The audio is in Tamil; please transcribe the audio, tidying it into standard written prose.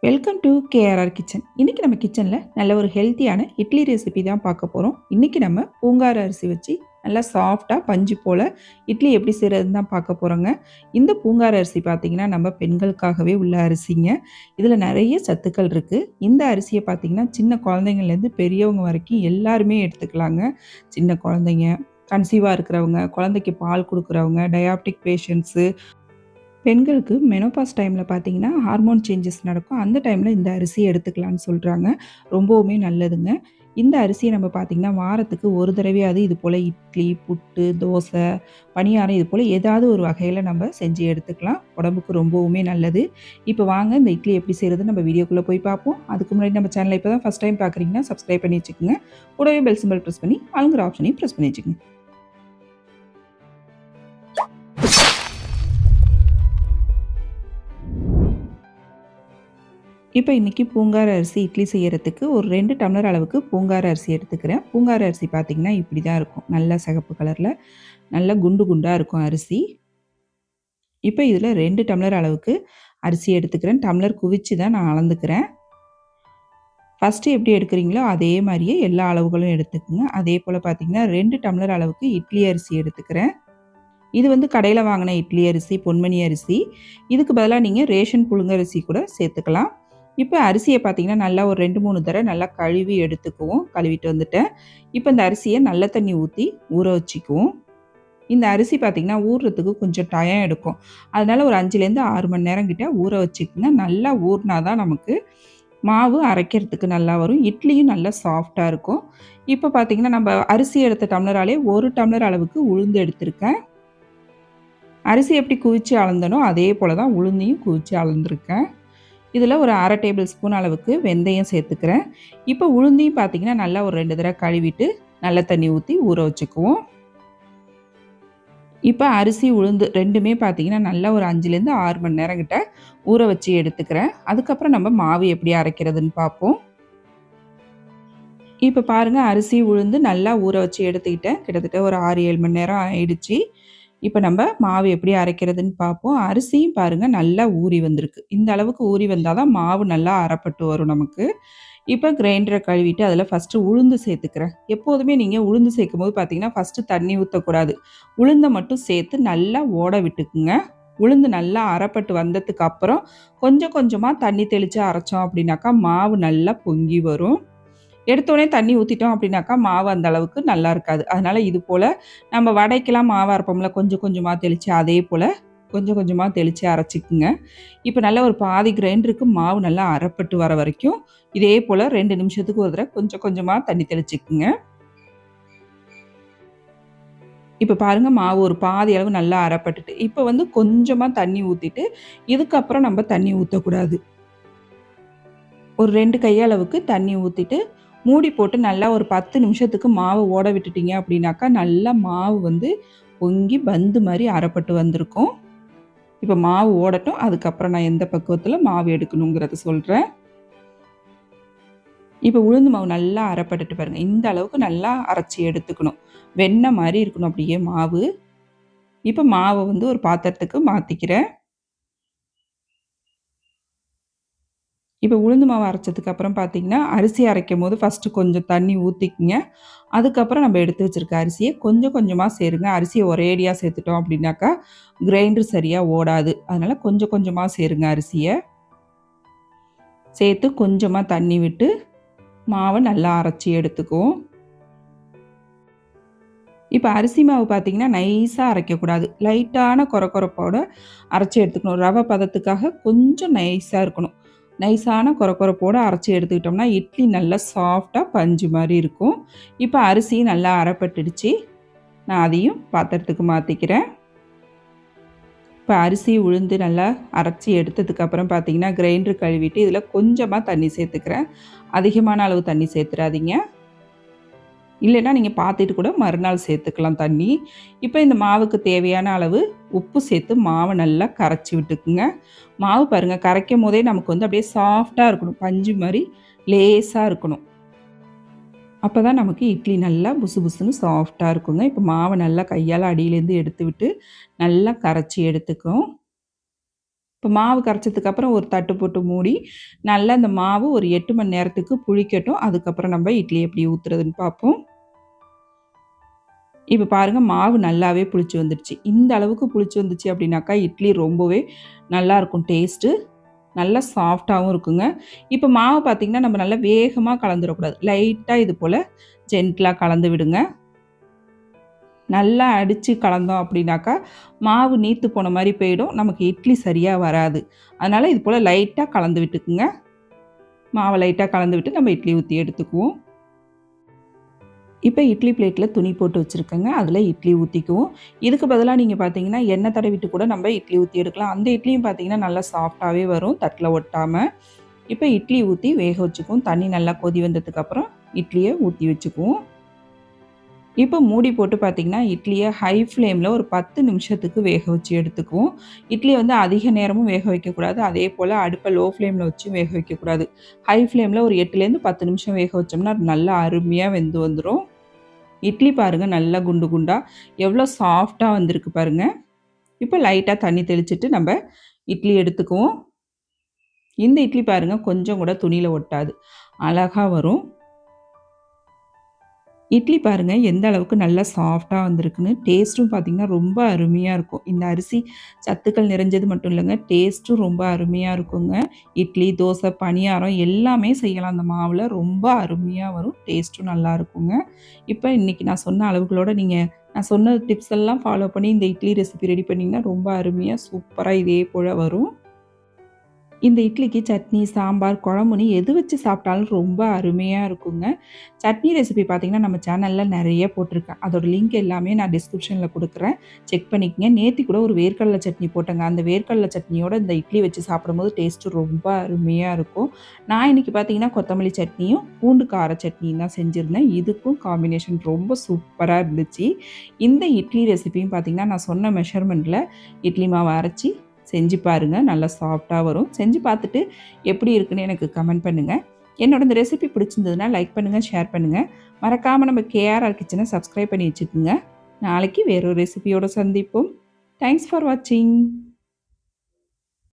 Welcome to KRR kitchen. இன்னைக்கு நம்ம கிச்சனில் நல்ல ஒரு ஹெல்த்தியான இட்லி ரெசிபி தான் பார்க்க போகிறோம். இன்னைக்கு நம்ம பூங்கார அரிசி வச்சு நல்லா சாஃப்டாக பஞ்சு போல் இட்லி எப்படி செய்கிறதுன்னு தான் பார்க்க போகிறோங்க. இந்த பூங்கார அரிசி பார்த்திங்கன்னா நம்ம பெண்களுக்காகவே உள்ள அரிசிங்க. இதில் நிறைய சத்துக்கள் இருக்குது. இந்த அரிசியை பார்த்திங்கன்னா சின்ன குழந்தைங்கள்லேருந்து பெரியவங்க வரைக்கும் எல்லாருமே எடுத்துக்கலாங்க. சின்ன குழந்தைங்க, கன்சீவாக இருக்கிறவங்க, குழந்தைக்கு பால் கொடுக்குறவங்க, டயாபெட்டிக் பேஷண்ட்ஸு, பெண்களுக்கு மெனோபாஸ் டைமில் பார்த்தீங்கன்னா ஹார்மோன் சேஞ்சஸ் நடக்கும். அந்த டைமில் இந்த அரிசியை எடுத்துக்கலான்னு சொல்கிறாங்க. ரொம்பவுமே நல்லதுங்க. இந்த அரிசியை நம்ம பார்த்திங்கன்னா வாரத்துக்கு ஒரு தடவையாவது இது போல் இட்லி, புட்டு, தோசை, பணியாரம் இது போல் ஏதாவது ஒரு வகையில் நம்ம செஞ்சு எடுத்துக்கலாம். உடம்புக்கு ரொம்பவுமே நல்லது. இப்போ வாங்க இந்த இட்லி எப்படி செய்கிறது நம்ம வீடியோக்குள்ளே போய் பார்ப்போம். அதுக்கு முன்னாடி நம்ம சேனலை இப்போ தான் ஃபஸ்ட் டைம் பார்க்குறீங்கன்னா சப்ஸ்கிரைப் பண்ணி வச்சுக்கோங்க. கூடவே பெல் சிம்பல் ப்ரெஸ் பண்ணி ஆளுங்கிற ஆப்ஷனையும் ப்ரெஸ் பண்ணி வச்சுக்கோங்க. இப்போ இன்றைக்கி பூங்கார அரிசி இட்லி செய்கிறதுக்கு ஒரு 2 டம்ளர் அளவுக்கு பூங்கார அரிசி எடுத்துக்கிறேன். பூங்கார அரிசி பார்த்திங்கன்னா இப்படி தான் இருக்கும். நல்ல சிகப்பு கலரில் நல்லா குண்டு குண்டாக இருக்கும் அரிசி. இப்போ இதில் 2 டம்ளர் அளவுக்கு அரிசி எடுத்துக்கிறேன். டம்ளர் குவிச்சு தான் நான் அளந்துக்கிறேன். ஃபஸ்ட்டு எப்படி எடுக்கிறீங்களோ அதே மாதிரியே எல்லா அளவுகளும் எடுத்துக்கோங்க. அதே போல் பார்த்திங்கன்னா 2 டம்ளர் அளவுக்கு இட்லி அரிசி எடுத்துக்கிறேன். இது வந்து கடையில் வாங்கின இட்லி அரிசி, பொன்மணி அரிசி. இதுக்கு பதிலாக நீங்கள் ரேஷன் புழுங்கரிசி கூட சேர்த்துக்கலாம். இப்போ அரிசியை பார்த்திங்கன்னா நல்லா ஒரு 2-3 தடவை நல்லா கழுவி எடுத்துக்குவோம். கழுவிட்டு வந்துட்டேன். இப்போ இந்த அரிசியை நல்ல தண்ணி ஊற்றி ஊற வச்சுக்குவோம். இந்த அரிசி பார்த்திங்கன்னா ஊறுறதுக்கு கொஞ்சம் டைம் எடுக்கும். அதனால் ஒரு 5லேருந்து 6 மணி நேரம் கிட்ட ஊற வச்சுக்குங்க. நல்லா ஊறினா தான் நமக்கு மாவு அரைக்கிறதுக்கு நல்லா வரும். இட்லியும் நல்லா சாஃப்டாக இருக்கும். இப்போ பார்த்திங்கன்னா நம்ம அரிசி எடுத்த டம்ளராலே 1 டம்ளர் அளவுக்கு உளுந்து எடுத்திருக்கேன். அரிசி எப்படி குவிச்சு அளந்தனோ அதே போல் தான் உளுந்தையும் குவிச்சு அளந்துருக்கேன். இதில் ஒரு 1/2 டேபிள் ஸ்பூன் அளவுக்கு வெந்தயம் சேர்த்துக்கிறேன். இப்போ உளுந்தையும் பார்த்திங்கன்னா நல்லா ஒரு 2 தடவை கழுவிட்டு நல்ல தண்ணி ஊற்றி ஊற வச்சுக்குவோம். இப்போ அரிசி, உளுந்து ரெண்டுமே பார்த்திங்கன்னா நல்லா ஒரு 5லேருந்து 6 மணி நேரம் கிட்ட ஊற வச்சு எடுத்துக்கிறேன். அதுக்கப்புறம் நம்ம மாவு எப்படி அரைக்கிறதுன்னு பார்ப்போம். இப்போ பாருங்கள், அரிசி, உளுந்து நல்லா ஊற வச்சு எடுத்துக்கிட்டேன். கிட்டத்தட்ட ஒரு 6-7 மணி நேரம் ஆயிடுச்சு. இப்போ நம்ம மாவு எப்படி அரைக்கிறதுன்னு பார்ப்போம். அரிசியும் பாருங்கள் நல்லா ஊறி வந்திருக்கு. இந்த அளவுக்கு ஊறி வந்தால் தான் மாவு நல்லா அரைப்பட்டு வரும் நமக்கு. இப்போ கிரைண்டரை கழுவிட்டு அதில் ஃபஸ்ட்டு உளுந்து சேர்த்துக்கிறேன். எப்போதுமே நீங்கள் உளுந்து சேர்க்கும்போது பார்த்தீங்கன்னா ஃபஸ்ட்டு தண்ணி ஊற்றக்கூடாது. உளுந்தை மட்டும் சேர்த்து நல்லா ஓட விட்டுக்குங்க. உளுந்து நல்லா அரைப்பட்டு வந்ததுக்கு அப்புறம் கொஞ்சம் கொஞ்சமாக தண்ணி தெளித்து அரைச்சோம் அப்படின்னாக்கா மாவு நல்லா பொங்கி வரும். எடுத்தோடனே தண்ணி ஊற்றிட்டோம் அப்படின்னாக்கா மாவு அந்த அளவுக்கு நல்லா இருக்காது. அதனால் இது போல் நம்ம வடைக்கெல்லாம் மாவு அரைப்போம்ல, கொஞ்சம் கொஞ்சமாக தெளித்து அதே போல் கொஞ்சம் கொஞ்சமாக தெளித்து அரைச்சிக்குங்க. இப்போ நல்லா ஒரு பாதி கிரைண்டருக்கு மாவு நல்லா அரைப்பட்டு வர வரைக்கும் இதே போல் 2 நிமிஷத்துக்கு ஒரு தடவை கொஞ்சம் கொஞ்சமாக தண்ணி தெளிச்சிக்குங்க. இப்போ பாருங்கள், மாவு ஒரு பாதி அளவு நல்லா அரைப்பட்டுட்டு இப்போ வந்து கொஞ்சமாக தண்ணி ஊற்றிட்டு இதுக்கப்புறம் நம்ம தண்ணி ஊற்றக்கூடாது. ஒரு 2 கையளவுக்கு தண்ணி ஊற்றிட்டு மூடி போட்டு நல்லா ஒரு 10 நிமிஷத்துக்கு மாவு ஓட விட்டுட்டீங்க அப்படின்னாக்கா நல்லா மாவு வந்து பொங்கி பந்து மாதிரி அரைப்பட்டு வந்திருக்கும். இப்போ மாவு ஓடட்டும். அதுக்கப்புறம் நான் எந்த பக்குவத்தில் மாவு எடுக்கணுங்கிறத சொல்கிறேன். இப்போ உளுந்து மாவு நல்லா அரைப்பட்டுட்டு பாருங்கள். இந்த அளவுக்கு நல்லா அரைச்சி எடுத்துக்கணும். வெண்ணெய் மாதிரி இருக்கணும் அப்படியே மாவு. இப்போ மாவை வந்து ஒரு பாத்திரத்துக்கு மாற்றிக்கிறேன். இப்போ உளுந்து மாவு அரைச்சதுக்கப்புறம் பார்த்தீங்கன்னா, அரிசி அரைக்கும்போது ஃபஸ்ட்டு கொஞ்சம் தண்ணி ஊற்றிக்கிங்க. அதுக்கப்புறம் நம்ம எடுத்து வச்சுருக்க அரிசியை கொஞ்சம் கொஞ்சமாக சேருங்க. அரிசியை ஒரேடியாக சேர்த்துட்டோம் அப்படின்னாக்கா கிரைண்டர் சரியாக ஓடாது. அதனால் கொஞ்சம் கொஞ்சமாக சேருங்க அரிசியை. சேர்த்து கொஞ்சமாக தண்ணி விட்டு மாவை நல்லா அரைச்சி எடுத்துக்குவோம். இப்போ அரிசி மாவு பார்த்திங்கன்னா நைஸாக அரைக்கக்கூடாது. லைட்டான கொரகொரப்போட அரைச்சி எடுத்துக்கணும். ரவை பதத்துக்காக கொஞ்சம் நைஸாக இருக்கணும். நைஸான கொரகொரப்போடு அரைச்சி எடுத்துக்கிட்டோம்னா இட்லி நல்லா சாஃப்டாக பஞ்சு மாதிரி இருக்கும். இப்போ அரிசியும் நல்லா அரைப்பட்டுடுச்சு. நான் அதையும் பாத்திரத்துக்கு மாற்றிக்கிறேன். இப்போ அரிசி, உளுந்து நல்லா அரைச்சி எடுத்ததுக்கப்புறம் பார்த்திங்கன்னா கிரைண்டர் கழுவிட்டு இதில் கொஞ்சமாக தண்ணி சேர்த்துக்கிறேன். அதிகமான அளவு தண்ணி சேர்த்துறாதீங்க. இல்லைன்னா நீங்கள் பார்த்துட்டு கூட மறுநாள் சேர்த்துக்கலாம் தண்ணி. இப்போ இந்த மாவுக்கு தேவையான அளவு உப்பு சேர்த்து மாவை நல்லா கரைச்சி விட்டுக்குங்க. மாவு பாருங்கள், கரைக்கும் போதே நமக்கு வந்து அப்படியே சாஃப்டாக இருக்கணும். பஞ்சு மாதிரி லேசாக இருக்கணும். அப்போ தான் நமக்கு இட்லி நல்லா புசு புசுன்னு சாஃப்டாக இருக்குங்க. இப்போ மாவை நல்லா கையால் அடியிலேருந்து எடுத்து விட்டு நல்லா கரைச்சி எடுத்துக்கும். இப்போ மாவு கரைச்சதுக்கப்புறம் ஒரு தட்டு போட்டு மூடி நல்லா அந்த மாவு ஒரு 8 மணி நேரத்துக்கு புளிக்கட்டும். அதுக்கப்புறம் நம்ம இட்லி எப்படி ஊற்றுறதுன்னு பார்ப்போம். இப்போ பாருங்கள் மாவு நல்லாவே புளிச்சு வந்துடுச்சு. இந்த அளவுக்கு புளிச்சு வந்துச்சு அப்படின்னாக்கா இட்லி ரொம்பவே நல்லாயிருக்கும் டேஸ்ட்டு. நல்லா சாஃப்டாகவும் இருக்குங்க. இப்போ மாவு பார்த்திங்கன்னா நம்ம நல்லா வேகமாக கலந்துடக்கூடாது. லைட்டாக இது போல் ஜென்டிலாக கலந்து விடுங்க. நல்லா அடித்து கலந்தோம் அப்படின்னாக்கா மாவு நீத்து போன மாதிரி போயிடும். நமக்கு இட்லி சரியாக வராது. அதனால் இது போல் லைட்டாக கலந்து விட்டுக்குங்க. மாவை லைட்டாக கலந்து விட்டு நம்ம இட்லி ஊற்றி எடுத்துக்குவோம். இப்போ இட்லி பிளேட்டில் துணி போட்டு வச்சுருக்கேங்க. அதில் இட்லி ஊற்றிக்குவோம். இதுக்கு பதிலாக நீங்கள் பார்த்தீங்கன்னா எண்ணெய் தடவிட்டு கூட நம்ம இட்லி ஊற்றி எடுக்கலாம். அந்த இட்லியும் பார்த்தீங்கன்னா நல்லா சாஃப்டாகவே வரும், தட்டில் ஒட்டாமல். இப்போ இட்லி ஊற்றி வேக வச்சுக்குவோம். தண்ணி நல்லா கொதி வந்ததுக்கப்புறம் இட்லியை ஊற்றி வச்சுக்குவோம். இப்போ மூடி போட்டு பார்த்திங்கன்னா இட்லியை ஹை ஃப்ளேமில் ஒரு 10 நிமிஷத்துக்கு வேக வச்சு எடுத்துக்குவோம். இட்லி வந்து அதிக நேரமும் வேக வைக்கக்கூடாது. அதே போல் அடுப்பை லோ ஃப்ளேமில் வச்சு வேக வைக்கக்கூடாது. ஹை ஃப்ளேமில் ஒரு 8லேருந்து 10 நிமிஷம் வேக வச்சோம்னா நல்லா அருமையாக வெந்து வந்துடும். இட்லி பாருங்கள் நல்லா குண்டு குண்டாக எவ்வளோ சாஃப்டாக வந்திருக்கு பாருங்கள். இப்போ லைட்டாக தண்ணி தெளிச்சிட்டு நம்ம இட்லி எடுத்துக்குவோம். இந்த இட்லி பாருங்கள் கொஞ்சம் கூட துணியில் ஒட்டாது, அழகாக வரும். இட்லி பாருங்கள் எந்த அளவுக்கு நல்லா சாஃப்டாக வந்திருக்குன்னு. டேஸ்ட்டும் பார்த்திங்கன்னா ரொம்ப அருமையாக இருக்கும். இந்த அரிசி சத்துக்கள் நிறைஞ்சது மட்டும் இல்லைங்க, டேஸ்ட்டும் ரொம்ப அருமையாக இருக்குங்க. இட்லி, தோசை, பணியாரம் எல்லாமே செய்யலாம் அந்த மாவில். ரொம்ப அருமையாக வரும், டேஸ்ட்டும் நல்லா இருக்குங்க. இப்போ இன்றைக்கி நான் சொன்ன அளவுகளோடு நான் சொன்ன டிப்ஸ் எல்லாம் ஃபாலோ பண்ணி இந்த இட்லி ரெசிபி ரெடி பண்ணிங்கன்னா ரொம்ப அருமையாக சூப்பராக இதே போல் வரும். இந்த இட்லிக்கு சட்னி, சாம்பார், குழம்புன்னு எது வச்சு சாப்பிட்டாலும் ரொம்ப அருமையாக இருக்குங்க. சட்னி ரெசிபி பார்த்திங்கன்னா நம்ம சேனலில் நிறைய போட்டிருக்கேன். அதோட லிங்க் எல்லாமே நான் டிஸ்கிரிப்ஷனில் கொடுக்குறேன், செக் பண்ணிக்கங்க. நேற்று கூட ஒரு வேர்க்கடலை சட்னி போட்டேங்க. அந்த வேர்க்கடலை சட்னியோட இந்த இட்லி வச்சு சாப்பிடும்போது டேஸ்ட்டு ரொம்ப அருமையாக இருக்கும். நான் இன்றைக்கி பார்த்திங்கன்னா கொத்தமல்லி சட்னியும் பூண்டு கார சட்னியும் தான் செஞ்சுருந்தேன். இதுக்கும் காம்பினேஷன் ரொம்ப சூப்பராக இருந்துச்சு. இந்த இட்லி ரெசிபியும் பார்த்திங்கன்னா நான் சொன்ன மெஷர்மெண்ட்டில் இட்லி மாவை அரைச்சி செஞ்சு பாருங்கள். நல்லா சாஃப்டாக வரும். செஞ்சு பார்த்துட்டு எப்படி இருக்குன்னு எனக்கு கமெண்ட் பண்ணுங்கள். என்னோட இந்த ரெசிபி பிடிச்சிருந்ததுன்னா லைக் பண்ணுங்கள், ஷேர் பண்ணுங்கள். மறக்காமல் நம்ம கேஆர்ஆர் கிச்சனை சப்ஸ்கிரைப் பண்ணி வச்சுக்கோங்க. நாளைக்கு வேறொரு ரெசிபியோடு சந்திப்போம். தேங்க்ஸ் ஃபார் வாட்சிங்.